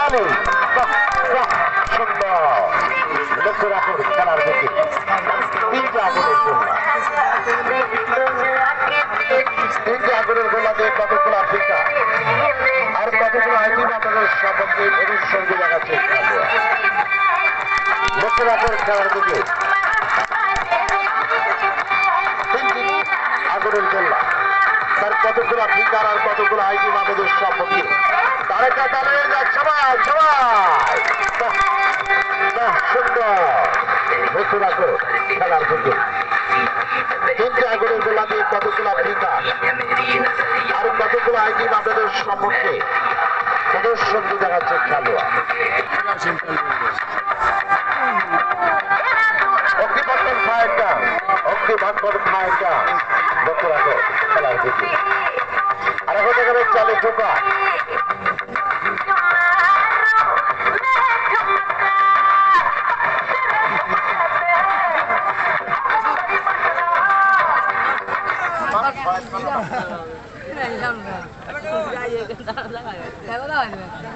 চালু সুন্দর লক্ষ্য রাখুন খেলার দিকে তিনটে আগুনের গোলা তিনটে আগুনের গোলা দিয়ে কতগুলো আফ্রিকা আর কতগুলো আইনি আপনাদের সম্পর্কে অনুসঙ্গে দেখাচ্ছে লক্ষ্য রাখুন খেলার দিকে তিনটি আগুনের গোলা তার কতগুলো আফ্রিকার আর কতগুলো আইনি আমাদের সম্পর্কে তারেকা তালের সবাই সবাই সুন্দর লক্ষ্য রাখো খেলার দিকে তিনটি আগুনের গোলা দিয়ে কতগুলো আফ্রিকা আর কতগুলো আইনি আপনাদের সম্পর্কে প্রদর্শন দেখাচ্ছে খেলোয়াড় অগ্নিবন্ধন ফায়ারটা অগ্নিবন্ধন ফায়ারটা লক্ষ্য রাখো খেলার দিকে আর এখন দেখাবে চালে ঢোকা Không,